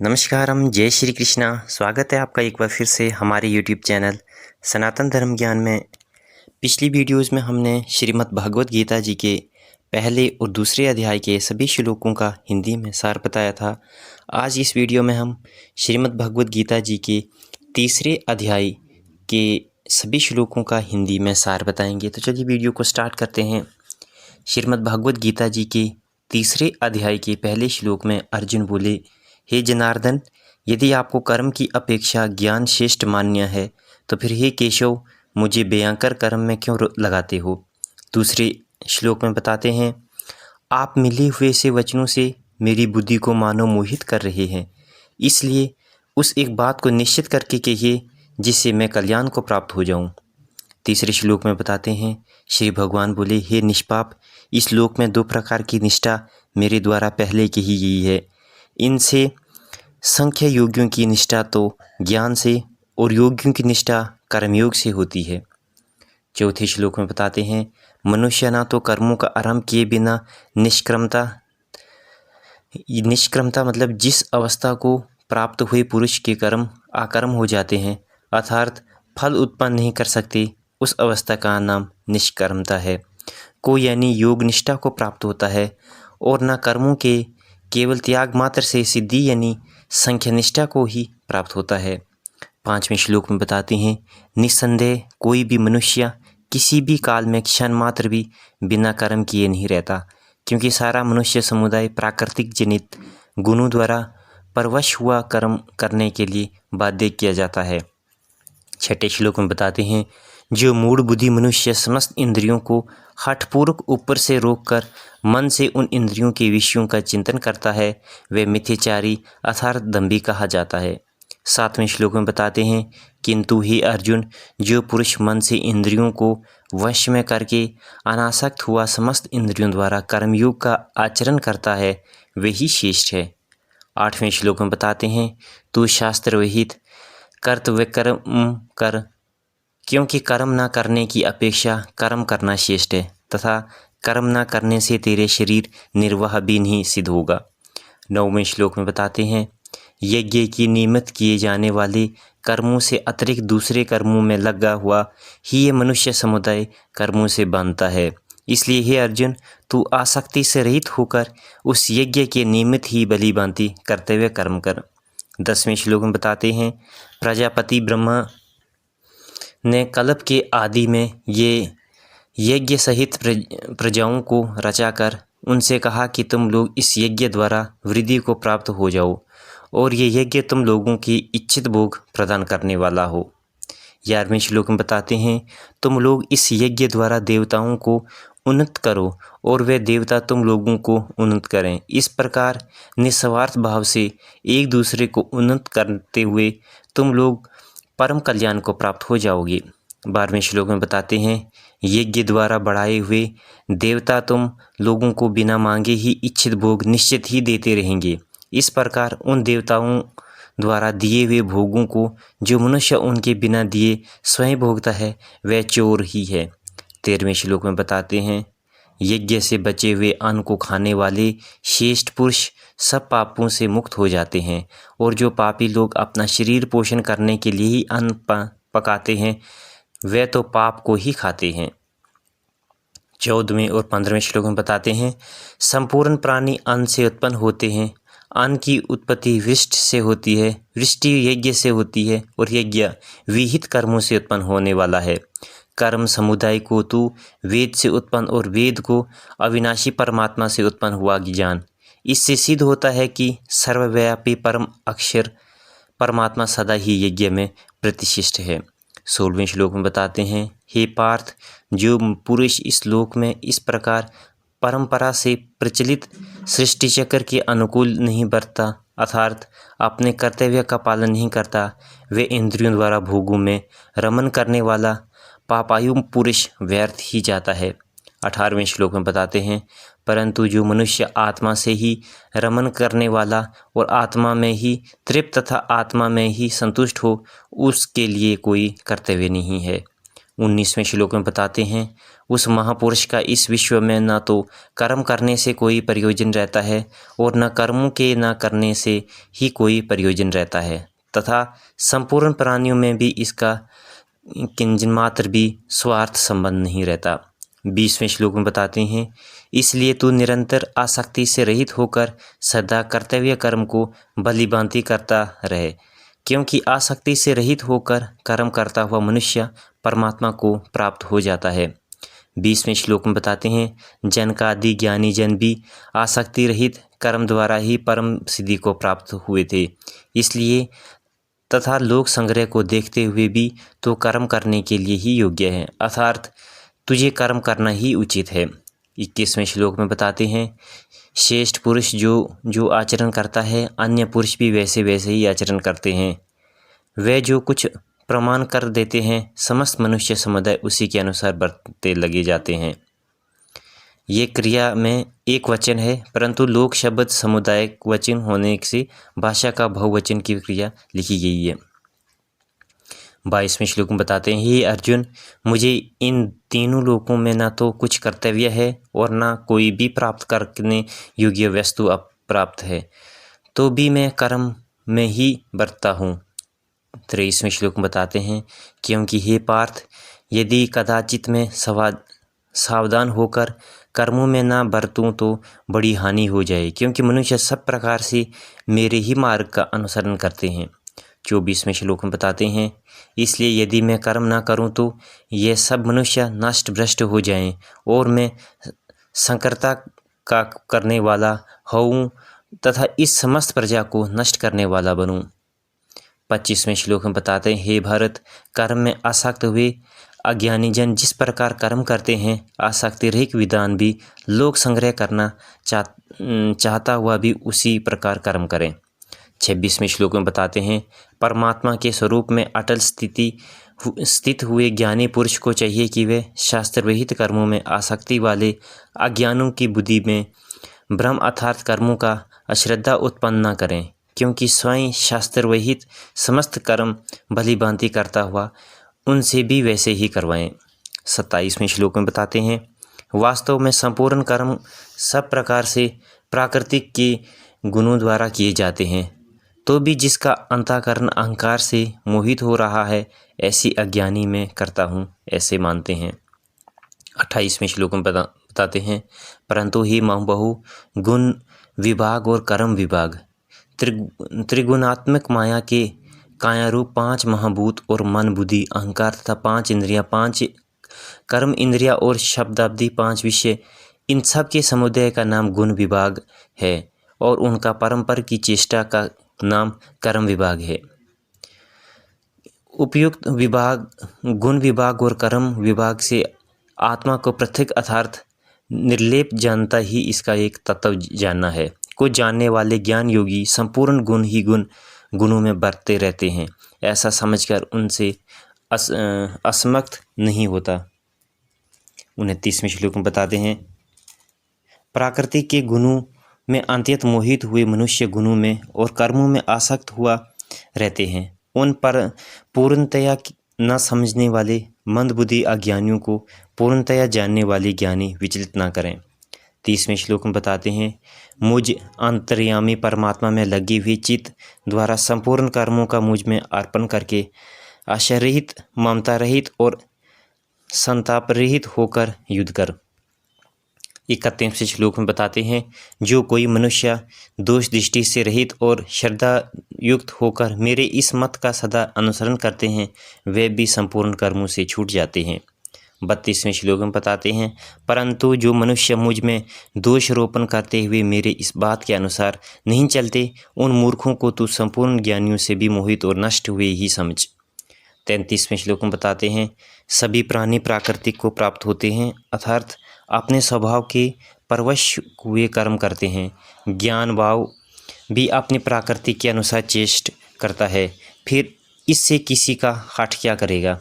नमस्कार, हम जय श्री कृष्णा। स्वागत है आपका एक बार फिर से हमारे यूट्यूब चैनल सनातन धर्म ज्ञान में। पिछली वीडियोस में हमने श्रीमद् भगवत गीता जी के पहले और दूसरे अध्याय के सभी श्लोकों का हिंदी में सार बताया था। आज इस वीडियो में हम श्रीमद् भगवत गीता जी के तीसरे अध्याय के सभी श्लोकों का हिंदी में सार बताएंगे। तो चलिए वीडियो को स्टार्ट करते हैं। श्रीमद् भगवत गीता जी के तीसरे अध्याय के पहले श्लोक में अर्जुन बोले, हे जनार्दन, यदि आपको कर्म की अपेक्षा ज्ञान श्रेष्ठ मान्य है तो फिर हे केशव, मुझे भयंकर कर्म में क्यों लगाते हो। दूसरे श्लोक में बताते हैं, आप मिले हुए से वचनों से मेरी बुद्धि को मानो मोहित कर रहे हैं, इसलिए उस एक बात को निश्चित करके कहिए जिससे मैं कल्याण को प्राप्त हो जाऊं। तीसरे श्लोक में बताते हैं, श्री भगवान बोले, हे निष्पाप, इस लोक में दो प्रकार की निष्ठा मेरे द्वारा पहले कही गई है। इनसे संख्य योगियों की निष्ठा तो ज्ञान से और योगियों की निष्ठा कर्मयोग से होती है। चौथे श्लोक में बताते हैं, मनुष्य ना तो कर्मों का आरंभ किए बिना निष्क्रमता मतलब जिस अवस्था को प्राप्त हुए पुरुष के कर्म अकर्म हो जाते हैं, अर्थात फल उत्पन्न नहीं कर सकते, उस अवस्था का नाम निष्कर्मता है। को यानी योग निष्ठा को प्राप्त होता है और न कर्मों के केवल त्याग मात्र से सिद्धि यानी संख्या निष्ठा को ही प्राप्त होता है। पांचवें श्लोक में बताते हैं, निस्संदेह कोई भी मनुष्य किसी भी काल में क्षण मात्र भी बिना कर्म किए नहीं रहता, क्योंकि सारा मनुष्य समुदाय प्राकृतिक जनित गुणों द्वारा परवश हुआ कर्म करने के लिए बाध्य किया जाता है। छठे श्लोक में बताते हैं, जो मूढ़ बुद्धि मनुष्य समस्त इंद्रियों को हठपूर्वक ऊपर से रोककर मन से उन इंद्रियों के विषयों का चिंतन करता है, वह मिथ्याचारी अर्थात दंभी कहा जाता है। सातवें श्लोक में बताते हैं, किंतु हे अर्जुन, जो पुरुष मन से इंद्रियों को वश में करके अनासक्त हुआ समस्त इंद्रियों द्वारा कर्मयोग का आचरण करता है, वही श्रेष्ठ है। आठवें श्लोक में बताते हैं, तू शास्त्र विहित कर्तव्य कर्म कर, क्योंकि कर्म न करने की अपेक्षा कर्म करना श्रेष्ठ है तथा कर्म न करने से तेरे शरीर निर्वाह भी नहीं सिद्ध होगा। नौवें श्लोक में बताते हैं, यज्ञ की नियमित किए जाने वाले कर्मों से अतिरिक्त दूसरे कर्मों में लगा हुआ ही ये मनुष्य समुदाय कर्मों से बांधता है, इसलिए हे अर्जुन, तू आसक्ति से रहित होकर उस यज्ञ के नियमित ही बलि भांति कर्तव्य कर्म कर। 10वें श्लोक में बताते हैं, प्रजापति ब्रह्मा ने कल्प के आदि में ये यज्ञ सहित प्रजाओं को रचाकर उनसे कहा कि तुम लोग इस यज्ञ द्वारा वृद्धि को प्राप्त हो जाओ और ये यज्ञ तुम लोगों की इच्छित भोग प्रदान करने वाला हो। 11वें श्लोक में बताते हैं, तुम लोग इस यज्ञ द्वारा देवताओं को उन्नत करो और वे देवता तुम लोगों को उन्नत करें। इस प्रकार निस्वार्थ भाव से एक दूसरे को उन्नत करते हुए तुम लोग परम कल्याण को प्राप्त हो जाओगे। 12वें श्लोक में बताते हैं, यज्ञ द्वारा बढ़ाए हुए देवता तुम लोगों को बिना मांगे ही इच्छित भोग निश्चित ही देते रहेंगे। इस प्रकार उन देवताओं द्वारा दिए हुए भोगों को जो मनुष्य उनके बिना दिए स्वयं भोगता है, वह चोर ही है। 13वें श्लोक में बताते हैं, यज्ञ से बचे हुए अन्न को खाने वाले श्रेष्ठ पुरुष सब पापों से मुक्त हो जाते हैं और जो पापी लोग अपना शरीर पोषण करने के लिए ही अन्न पकाते हैं, वे तो पाप को ही खाते हैं। 14वें और 15वें श्लोक में बताते हैं, संपूर्ण प्राणी अन्न से उत्पन्न होते हैं, अन्न की उत्पत्ति वृष्टि से होती है, वृष्टि यज्ञ से होती है और यज्ञ विहित कर्मों से उत्पन्न होने वाला है। कर्म समुदाय को तू वेद से उत्पन्न और वेद को अविनाशी परमात्मा से उत्पन्न हुआ ज्ञान, इससे सिद्ध होता है कि सर्वव्यापी परम अक्षर परमात्मा सदा ही यज्ञ में प्रतिष्ठित है। 16वें श्लोक में बताते हैं, हे पार्थ, जो पुरुष इस लोक में इस प्रकार परंपरा से प्रचलित सृष्टि चक्र के अनुकूल नहीं बरतता अर्थात अपने कर्तव्य का पालन नहीं करता, वे इंद्रियों द्वारा भोगों में रमन करने वाला पापायु पुरुष व्यर्थ ही जाता है। 18वें श्लोक में बताते हैं, परंतु जो मनुष्य आत्मा से ही रमन करने वाला और आत्मा में ही तृप्त तथा आत्मा में ही संतुष्ट हो, उसके लिए कोई कर्तव्य नहीं है। 19वें श्लोक में बताते हैं, उस महापुरुष का इस विश्व में न तो कर्म करने से कोई प्रयोजन रहता है और न कर्मों के न करने से ही कोई प्रयोजन रहता है, तथा संपूर्ण प्राणियों में भी इसका किंचन मात्र भी स्वार्थ संबंध नहीं रहता। 20वें श्लोक में बताते हैं, इसलिए तू निरंतर आसक्ति से रहित होकर सदा कर्तव्य कर्म को भलीभांति करता रहे, क्योंकि आसक्ति से रहित होकर कर्म करता हुआ मनुष्य परमात्मा को प्राप्त हो जाता है। 20वें श्लोक में बताते हैं, जनकादि ज्ञानी जन भी आसक्ति रहित कर्म द्वारा ही परम सिद्धि को प्राप्त हुए थे। इसलिए तथा लोक संग्रह को देखते हुए भी तो कर्म करने के लिए ही योग्य है, अर्थात तुझे कर्म करना ही उचित है। 21वें श्लोक में बताते हैं, श्रेष्ठ पुरुष जो आचरण करता है, अन्य पुरुष भी वैसे वैसे ही आचरण करते हैं। वे जो कुछ प्रमाण कर देते हैं, समस्त मनुष्य समुदाय उसी के अनुसार बरतते लगे जाते हैं। ये क्रिया में एक वचन है, परंतु लोक शब्द समुदायिक वचन होने से भाषा का बहुवचन की क्रिया लिखी गई है। 22वें श्लोक में बताते हैं, हे अर्जुन, मुझे इन तीनों लोकों में न तो कुछ कर्तव्य है और न कोई भी प्राप्त करने योग्य वस्तु अप्राप्त है, तो भी मैं कर्म में ही बरतता हूँ। 23वें श्लोक में बताते हैं, क्योंकि हे पार्थ, यदि कदाचित मैं सावधान होकर कर्मों में न बरतूं तो बड़ी हानि हो जाए, क्योंकि मनुष्य सब प्रकार से मेरे ही मार्ग का अनुसरण करते हैं। 24वें श्लोक में बताते हैं, इसलिए यदि मैं कर्म न करूं तो ये सब मनुष्य नष्ट भ्रष्ट हो जाएं और मैं संकरता का करने वाला हूँ तथा इस समस्त प्रजा को नष्ट करने वाला बनूं। 25वें श्लोक में बताते हैं, हे भारत, कर्म में आसक्त हुए अज्ञानी जन जिस प्रकार कर्म करते हैं, आसक्ति रहित विद्वान भी लोक संग्रह करना चाहता हुआ भी उसी प्रकार कर्म करें। 26वें श्लोक में बताते हैं, परमात्मा के स्वरूप में अटल स्थित हुए ज्ञानी पुरुष को चाहिए कि वे शास्त्र विहित कर्मों में आसक्ति वाले अज्ञानों की बुद्धि में भ्रम अर्थात कर्मों का अश्रद्धा उत्पन्न न करें, क्योंकि स्वयं शास्त्र विहित समस्त कर्म भलीभांति करता हुआ उनसे भी वैसे ही करवाएं। 27वें श्लोक में बताते हैं, वास्तव में संपूर्ण कर्म सब प्रकार से प्राकृतिक के गुणों द्वारा किए जाते हैं, तो भी जिसका अंतःकरण अहंकार से मोहित हो रहा है, ऐसी अज्ञानी में करता हूँ ऐसे मानते हैं। 28वें श्लोक में बताते हैं, परंतु ही बहु गुण विभाग और कर्म विभाग त्रिगुणात्मक माया के कायारूप 5 महाभूत और मन बुद्धि अहंकार तथा 5 इंद्रियां, 5 कर्म इंद्रिया और शब्दाब्दी 5 विषय, इन सब के समुदाय का नाम गुण विभाग है और उनका परंपर की चेष्टा का नाम कर्म विभाग है। उपयुक्त विभाग गुण विभाग और कर्म विभाग से आत्मा को पृथक अर्थात निर्लेप जानता ही इसका एक तत्व जानना है। को जानने वाले ज्ञान योगी संपूर्ण गुण ही गुणों में बरतते रहते हैं, ऐसा समझकर उनसे असमक्त नहीं होता। 29वें श्लोक में बताते हैं, प्राकृतिक के गुणों में अंत्यत मोहित हुए मनुष्य गुणों में और कर्मों में आसक्त हुआ रहते हैं। उन पर पूर्णतया न समझने वाले मंदबुद्धि अज्ञानियों को पूर्णतया जानने वाले ज्ञानी विचलित न करें। 30वें श्लोक में बताते हैं, मुझ अंतर्यामी परमात्मा में लगी हुई चित्त द्वारा संपूर्ण कर्मों का मुझ में अर्पण करके आशा रहित, ममता रहित और संताप रहित होकर युद्ध कर। 31वें श्लोक में बताते हैं, जो कोई मनुष्य दोष दृष्टि से रहित और श्रद्धा युक्त होकर मेरे इस मत का सदा अनुसरण करते हैं, वे भी संपूर्ण कर्मों से छूट जाते हैं। 32वें श्लोक में बताते हैं, परंतु जो मनुष्य मुझ में दोषारोपण करते हुए मेरे इस बात के अनुसार नहीं चलते, उन मूर्खों को तू संपूर्ण ज्ञानियों से भी मोहित और नष्ट हुए ही समझ। 33वें श्लोक में बताते हैं, सभी प्राणी प्राकृतिक को प्राप्त होते हैं, अर्थात अपने स्वभाव के परवश हुए कर्म करते हैं। ज्ञान भाव भी अपनी प्रकृति के अनुसार चेष्ट करता है, फिर इससे किसी का हठ क्या करेगा।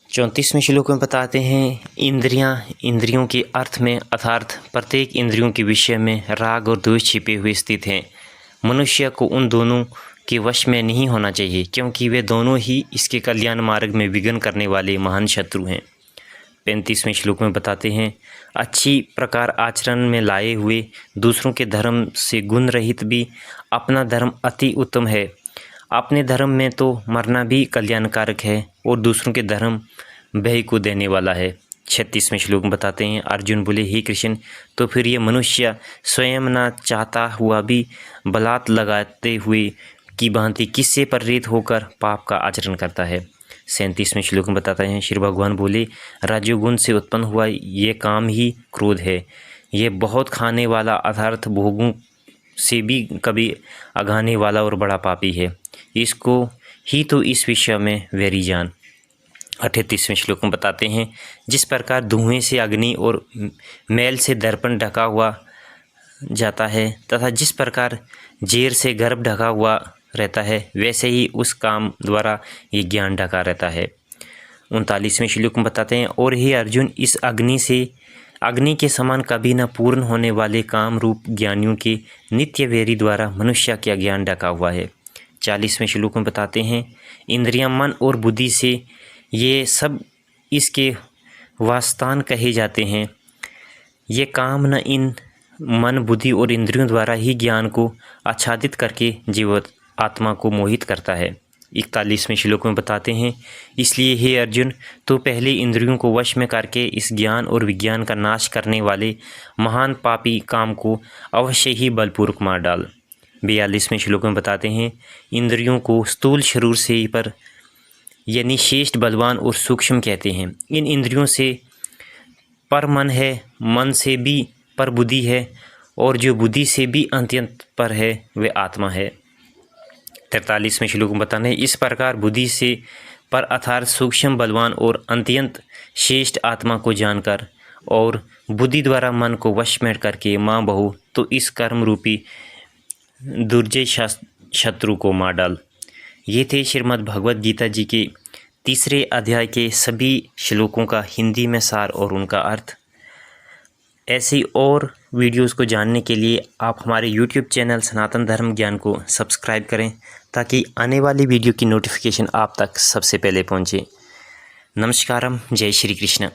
34वें श्लोक में बताते हैं, इंद्रियों के अर्थ में अर्थात प्रत्येक इंद्रियों के विषय में राग और द्वेष छिपे हुए स्थित हैं। मनुष्य को उन दोनों के वश में नहीं होना चाहिए, क्योंकि वे दोनों ही इसके कल्याण मार्ग में विघ्न करने वाले महान शत्रु हैं। 35वें श्लोक में बताते हैं, अच्छी प्रकार आचरण में लाए हुए दूसरों के धर्म से गुण रहित भी अपना धर्म अति उत्तम है। अपने धर्म में तो मरना भी कल्याणकारक है और दूसरों के धर्म भय को देने वाला है। 36वें श्लोक में बताते हैं, अर्जुन बोले, हे कृष्ण, तो फिर ये मनुष्य स्वयं न चाहता हुआ भी बलात् लगाते हुए की भांति किससे प्रेरित होकर पाप का आचरण करता है। 37वें श्लोक में बताते हैं, श्री भगवान बोले, रजोगुण से उत्पन्न हुआ ये काम ही क्रोध है। ये बहुत खाने वाला अर्थात भोगों से भी कभी अघाने वाला और बड़ा पापी है। इसको ही तो इस विषय में वैरी जान। 38वें श्लोक में बताते हैं, जिस प्रकार धुएं से अग्नि और मैल से दर्पण ढका हुआ जाता है तथा जिस प्रकार जेर से गर्भ ढका हुआ रहता है, वैसे ही उस काम द्वारा ये ज्ञान ढका रहता है। 39वें श्लोक में बताते हैं, और हे अर्जुन, इस अग्नि के समान कभी न पूर्ण होने वाले काम रूप ज्ञानियों के नित्य वैरी द्वारा मनुष्य का ज्ञान ढका हुआ है। 40वें श्लोक में बताते हैं, इंद्रियां, मन और बुद्धि से ये सब इसके वासस्थान कहे जाते हैं। ये काम न इन मन, बुद्धि और इंद्रियों द्वारा ही ज्ञान को आच्छादित करके जीव आत्मा को मोहित करता है। 41वें श्लोक में बताते हैं, इसलिए हे अर्जुन, तो पहले इंद्रियों को वश में करके इस ज्ञान और विज्ञान का नाश करने वाले महान पापी काम को अवश्य ही बलपूर्वक मार डाल। 42वें श्लोक में बताते हैं, इंद्रियों को स्थूल शरीर से पर यानी श्रेष्ठ, बलवान और सूक्ष्म कहते हैं। इन इंद्रियों से पर मन है, मन से भी पर बुद्धि है, और जो बुद्धि से भी अत्यंत पर है वे आत्मा है। 43वें श्लोक में बताने, इस प्रकार बुद्धि से पर अर्थात सूक्ष्म, बलवान और अत्यंत श्रेष्ठ आत्मा को जानकर और बुद्धि द्वारा मन को वश में करके माँ बहू तो इस कर्म रूपी दुर्जय शत्रु को मार डाल। ये थे श्रीमद् भगवद गीता जी के 3 अध्याय के सभी श्लोकों का हिंदी में सार और उनका अर्थ। ऐसी और वीडियोस को जानने के लिए आप हमारे YouTube चैनल सनातन धर्म ज्ञान को सब्सक्राइब करें, ताकि आने वाली वीडियो की नोटिफिकेशन आप तक सबसे पहले पहुंचे। नमस्कारम, जय श्री कृष्ण।